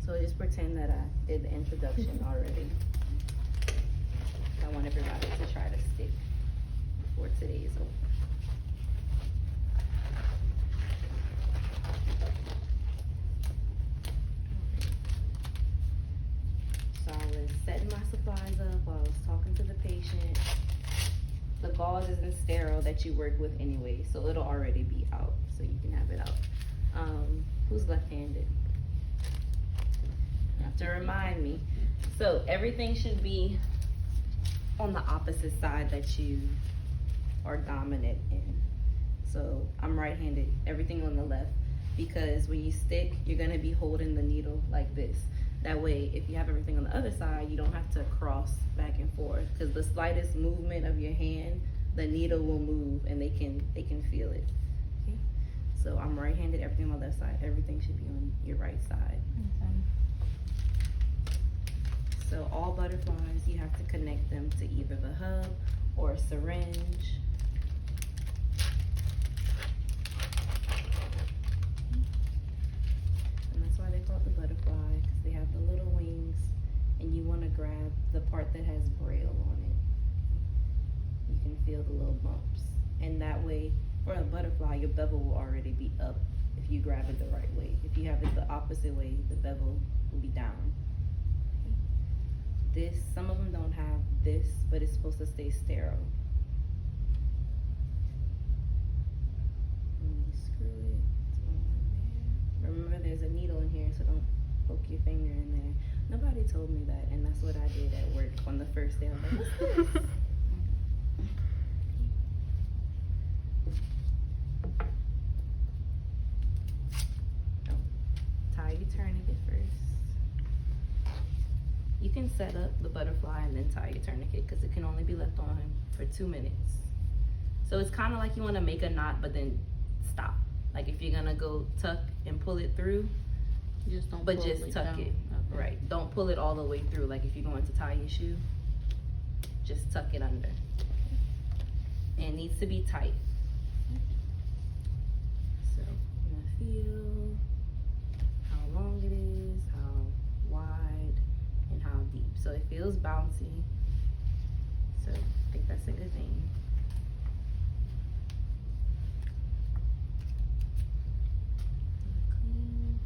So just pretend that I did the introduction already. I want everybody to try to stick before today is over. So I was setting my supplies up while I was talking to the patient. The gauze isn't sterile that you work with anyway, so it'll already be out, so you can have it out. Who's left-handed? You have to remind me. So everything should be on the opposite side that you are dominant in. So I'm right-handed, everything on the left, because when you stick, you're gonna be holding the needle like this. That way, if you have everything on the other side, you don't have to cross back and forth, because the slightest movement of your hand, the needle will move and they can feel it. Okay? So I'm right-handed, everything on the left side. Everything should be on your right side. Okay. So all butterflies, you have to connect them to either the hub or a syringe. And that's why they call it the butterfly, because they have the little wings, and you want to grab the part that has braille on it. You can feel the little bumps. And that way, for a butterfly, your bevel will already be up if you grab it the right way. If you have it the opposite way, the bevel will be down. This, some of them don't have this, but it's supposed to stay sterile. When you screw it, it's on there. Remember, there's a needle in here, so don't poke your finger in there. Nobody told me that, and that's what I did at work on the first day. I was like, what's this? Tie your tourniquet first. You can set up the butterfly and then tie your tourniquet, because it can only be left on for 2 minutes. So it's kind of like you want to make a knot but then stop. Like if you're gonna go tuck and pull it through, Just don't but pull just tuck down. it. Okay. Right. Don't pull it all the way through. Like if you're going to tie your shoe, just tuck it under. And it needs to be tight. So you're gonna feel how long it is, how wide, and how deep. So it feels bouncy. So I think that's a good thing. Clean.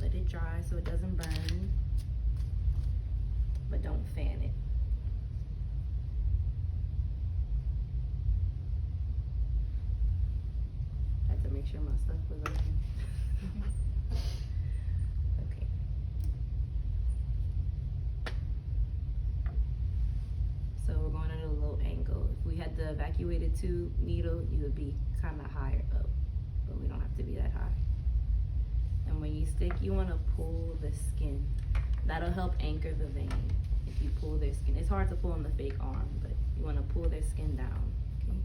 Let it dry so it doesn't burn, but don't fan it. I had to make sure my stuff was open. Okay. So we're going at a low angle. If we had the evacuated tube needle, you would be kind of higher up, but we don't have to be that high. And when you stick, you want to pull the skin. That'll help anchor the vein if you pull their skin. It's hard to pull on the fake arm, but you want to pull their skin down, okay?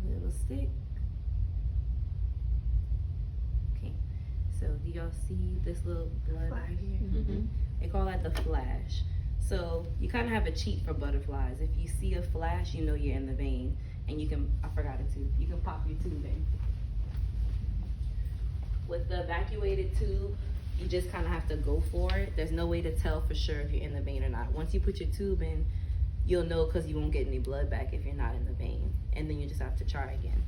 Little stick. Okay, so do y'all see this little blood right here? Mm-hmm. They call that the flash. So you kind of have a cheat for butterflies. If you see a flash, you know you're in the vein, and you can, I forgot it too, you can pop your tube in. With the evacuated tube, you just kind of have to go for it. There's no way to tell for sure if you're in the vein or not. Once you put your tube in, you'll know, because you won't get any blood back if you're not in the vein. And then you just have to try again.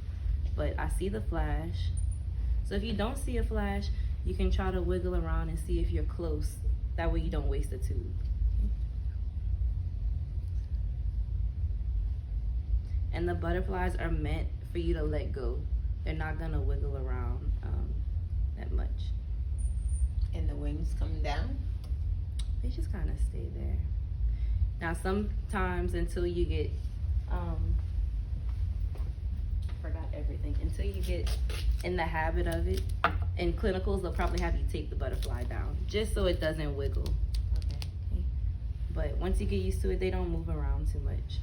But I see the flash. So if you don't see a flash, you can try to wiggle around and see if you're close. That way you don't waste the tube. And the butterflies are meant for you to let go. They're not gonna wiggle around that much. And the wings come down? They just kind of stay there. Now sometimes until you get, forgot everything, until you get in the habit of it, in clinicals they'll probably have you take the butterfly down, just so it doesn't wiggle. Okay. But once you get used to it, they don't move around too much.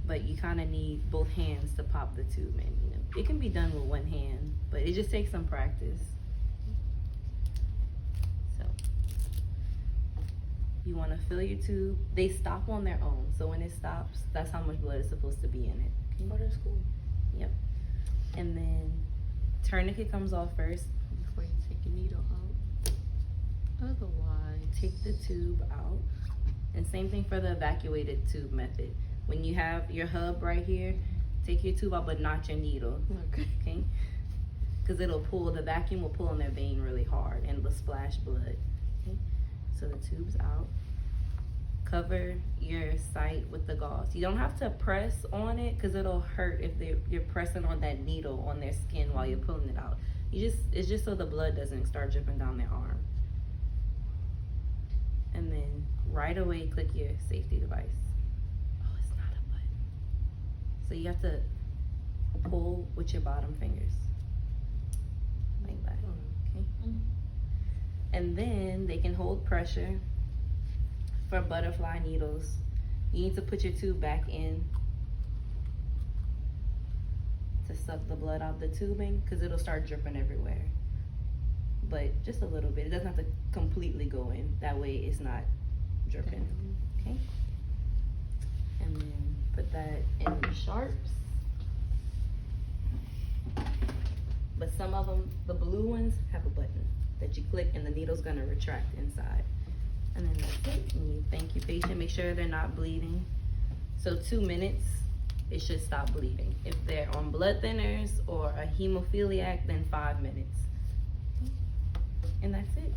But you kind of need both hands to pop the tube in, you know. It can be done with one hand, but it just takes some practice. So you want to fill your tube. They stop on their own, so when it stops, that's how much blood is supposed to be in it. Oh, that's cool. Yep. And then tourniquet comes off first. Before you take your needle out. Otherwise, Take the tube out. And same thing for the evacuated tube method. When you have your hub right here, take your tube out, but not your needle, okay. okay? Because it'll pull, the vacuum will pull on their vein really hard and it'll splash blood. Okay? So the tube's out. Cover your site with the gauze. You don't have to press on it because it'll hurt if you're pressing on that needle on their skin while you're pulling it out. It's just so the blood doesn't start dripping down their arm. And then right away click your safety device. Oh, it's not a button. So you have to pull with your bottom fingers. Like that. Okay? And then they can hold pressure. For butterfly needles, you need to put your tube back in to suck the blood out the tubing because it'll start dripping everywhere. But just a little bit. It doesn't have to completely go in. That way it's not dripping. Okay? And then put that in the sharps. But some of them, the blue ones, have a button that you click and the needle's gonna retract inside. And then that's it. And you thank your patient. Make sure they're not bleeding. So 2 minutes, it should stop bleeding. If they're on blood thinners or a hemophiliac, then 5 minutes. And that's it.